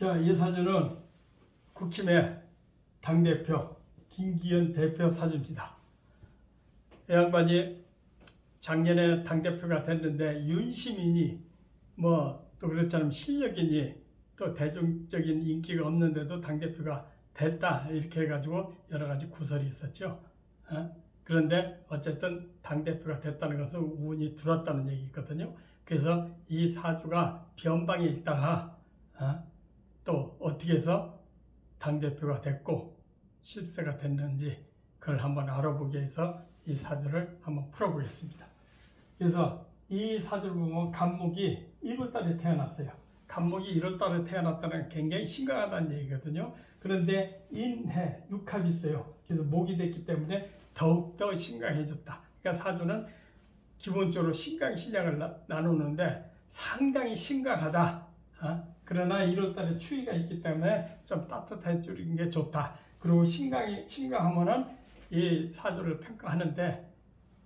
자, 이 사진은 국힘의 당대표 김기현 대표 사진입니다. 이 양반이 작년에 당대표가 됐는데 윤심이니 또 그렇잖아요. 실력이니 또 대중적인 인기가 없는데도 당대표가 됐다 이렇게 해가지고 여러 가지 구설이 있었죠. 그런데 어쨌든 당대표가 됐다는 것은 운이 들었다는 얘기거든요. 그래서 이 사주가 변방에 있다가 또 어떻게 해서 당대표가 됐고 실세가 됐는지 그걸 한번 알아보기 위해서 이 사주를 한번 풀어보겠습니다. 그래서 이 사주를 보면 간목이 1월달에 태어났어요. 간목이 1월달에 태어났다는 건 굉장히 심각하다는 얘기거든요. 그런데 인해 육합이 있어요. 그래서 목이 됐기 때문에 더욱더 심각해졌다. 그러니까 사주는 기본적으로 신강 신약을 나누는데 상당히 심각하다. 그러나 1월달에 추위가 있기 때문에 좀 따뜻해지는 게 좋다. 그리고 심각하면은 이 사주를 평가하는데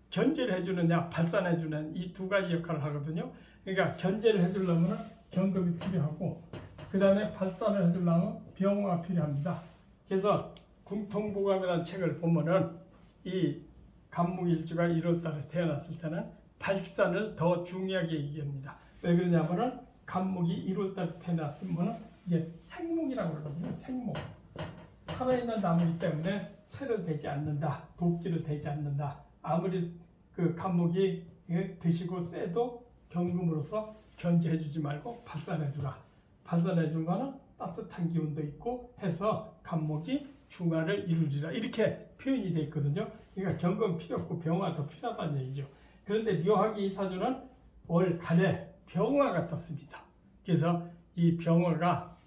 견제를 해주느냐 발산해주는 이 두 가지 역할을 하거든요. 그러니까 견제를 해주려면 경금이 필요하고 그 다음에 발산을 해주려면 병화가 필요합니다. 그래서 궁통보감이라는 책을 보면은 이 간목일주가 1월달에 태어났을 때는 발산을 더 중요하게 얘기합니다. 왜 그러냐면은 간목이 1월달에 태어났으면 이게 생목이라고 그러거든요. 생목. 살아있는 나무이기 때문에 쇠를 대지 않는다. 도끼를 대지 않는다. 아무리 그 간목이 드시고 쎄도 경금으로서 견제해주지 말고 발산해주라. 발산해준 거는 따뜻한 기운도 있고 해서 간목이 중화를 이루리라. 이렇게 표현이 되어 있거든요. 그러니까 경금 필요 없고 병화도 필요하다는 얘기죠. 그런데 묘하게 이 사주는 올 간에 병화가 떴습니다. 그래서 이 병화가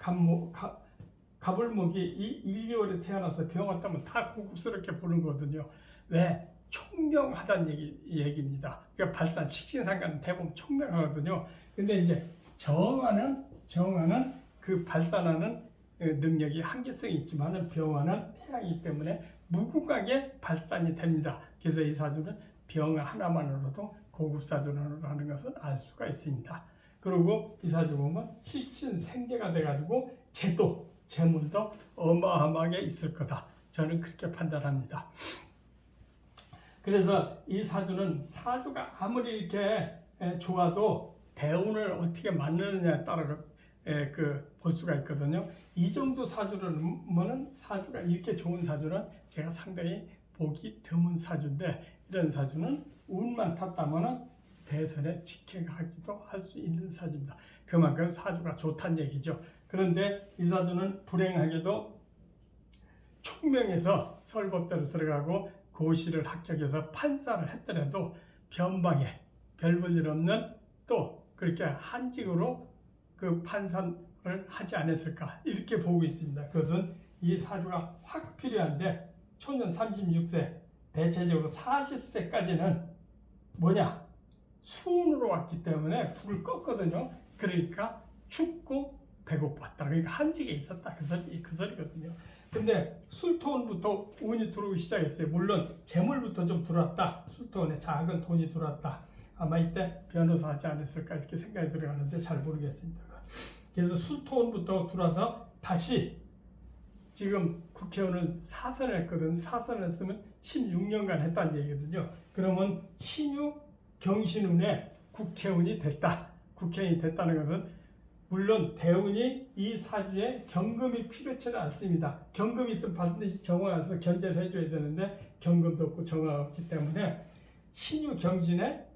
갑을목이 이 1, 2월에 태어나서 병화 뜨면 다 고급스럽게 보는 거거든요. 왜? 총명하다는 얘기입니다. 그러니까 발산, 식신상관은 대부분 총명하거든요. 근데 이제 정화는 그 발산하는 능력이 한계성이 있지만은 병화는 태양이기 때문에 무궁하게 발산이 됩니다. 그래서 이 사주는 병화 하나만으로도 고급 사주라는 것을 알 수가 있습니다. 그리고 이 사주 보면 식신생계가 돼가지고 재도, 재물도 어마어마하게 있을 거다. 저는 그렇게 판단합니다. 그래서 이 사주는 사주가 아무리 이렇게 좋아도 대운을 어떻게 만드느냐에 따라 볼 수가 있거든요. 이 정도 사주는 사주가 이렇게 좋은 사주는 제가 상당히 보기 드문 사주인데 이런 사주는 운만 탔다면은 대선에 직행하기도 할 수 있는 사주입니다. 그만큼 사주가 좋다는 얘기죠. 그런데 이 사주는 불행하게도 총명에서 서울법대로 들어가고 고시를 합격해서 판사를 했더라도 변방에 별 볼 일 없는 또 그렇게 한직으로 그 판사를 하지 않았을까 이렇게 보고 있습니다. 그것은 이 사주가 확 필요한데 초년 36세 대체적으로 40세까지는 뭐냐 수운으로 왔기 때문에 불을 껐거든요. 그러니까 춥고 배고팠다. 그러니까 한직에 있었다. 그 소리거든요. 근데 술토운부터 운이 들어오기 시작했어요. 물론 재물부터 좀 들어왔다. 술토운에 작은 돈이 들어왔다. 아마 이때 변호사 하지 않았을까 이렇게 생각이 들어가는데 잘 모르겠습니다. 그래서 술토운부터 들어와서 다시 지금 국회의원은 사선을 했거든요. 사선을 했으면 16년간 했다는 얘기거든요. 그러면 신유 경신운에 국회의원이 됐다. 국회의원이 됐다는 것은 물론 대운이 이 사주에 경금이 필요치는 않습니다. 경금이 있으면 반드시 정화해서 견제를 해줘야 되는데 경금도 없고 정화가 없기 때문에 신유 경신에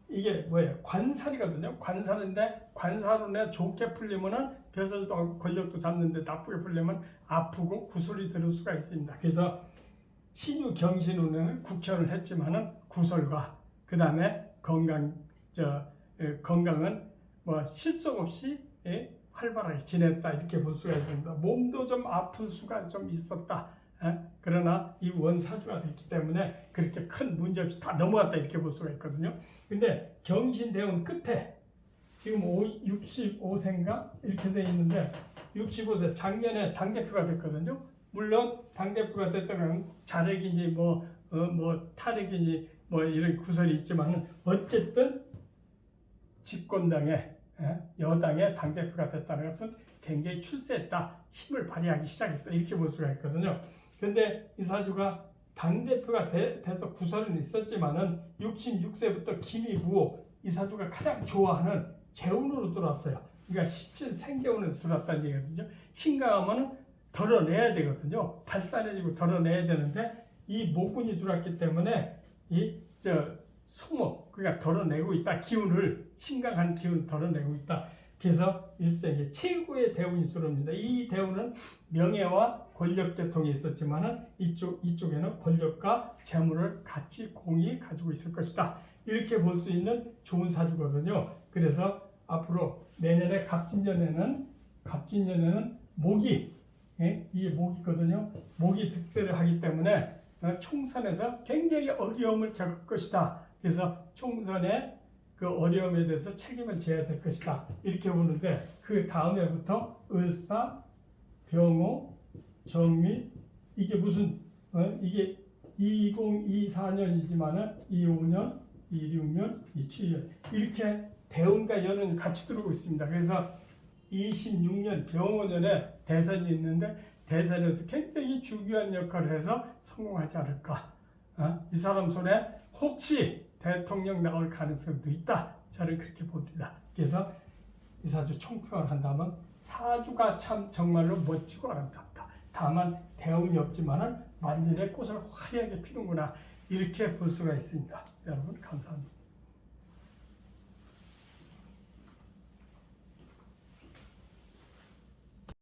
이게 뭐예요? 관살이거든요. 관살인데 관살운에 좋게 풀리면은 벼슬도 하고 권력도 잡는데 나쁘게 풀리면 아프고 구설이 들을 수가 있습니다. 그래서 신유 경신운에는 국회의원을 했지만은 구설과 그 다음에 건강은 실속 없이 활발하게 지냈다 이렇게 볼 수가 있습니다. 몸도 좀 아플 수가 좀 있었다. 그러나 이 원사주가 됐기 때문에 그렇게 큰 문제 없이 다 넘어갔다 이렇게 볼 수가 있거든요. 근데 경신대운 끝에 지금 65세인가 이렇게 돼 있는데 65세 작년에 당대표가 됐거든요. 물론 당대표가 됐다면 자력인지 탈핵인지 이런 구설이 있지만 어쨌든 집권당의 여당의 당대표가 됐다는 것은 굉장히 출세했다, 힘을 발휘하기 시작했다, 이렇게 볼 수가 있거든요. 그런데 이 사주가 당대표가 돼서 구설은 있었지만은 66세부터 기미부호, 이 사주가 가장 좋아하는 재운으로 들어왔어요. 그러니까 실질 생재운으로 들어왔다는 얘기거든요. 신강하면은 덜어내야 되거든요. 발산해지고 덜어내야 되는데 이 모군이 들어왔기 때문에 소목, 그러니까 덜어내고 있다. 기운을, 심각한 기운을 덜어내고 있다. 그래서 일생에 최고의 대운이 들어옵니다. 이 대운은 명예와 권력 계통이 있었지만은 이쪽에는 권력과 재물을 같이 공히 가지고 있을 것이다. 이렇게 볼 수 있는 좋은 사주거든요. 그래서 앞으로 내년에 갑진년에는 목이, 이게 목이거든요. 목이 득세를 하기 때문에 총선에서 굉장히 어려움을 겪을 것이다. 그래서 총선의 그 어려움에 대해서 책임을 져야 될 것이다. 이렇게 보는데 그 다음에부터 을사, 병호, 정미, 이게 무슨 이게 2024년이지만은 25년, 26년, 27년 이렇게 대운과 연은 같이 들어오고 있습니다. 그래서 26년 병호년에 대선이 있는데 대선에서 굉장히 중요한 역할을 해서 성공하지 않을까. 이 사람 손에 혹시 대통령 나올 가능성도 있다. 저는 그렇게 봅니다. 그래서 이 사주 총평을 한다면 사주가 참 정말로 멋지고 아름답다. 다만 대운이 없지만은 만진의 꽃을 화려하게 피는구나. 이렇게 볼 수가 있습니다. 여러분 감사합니다.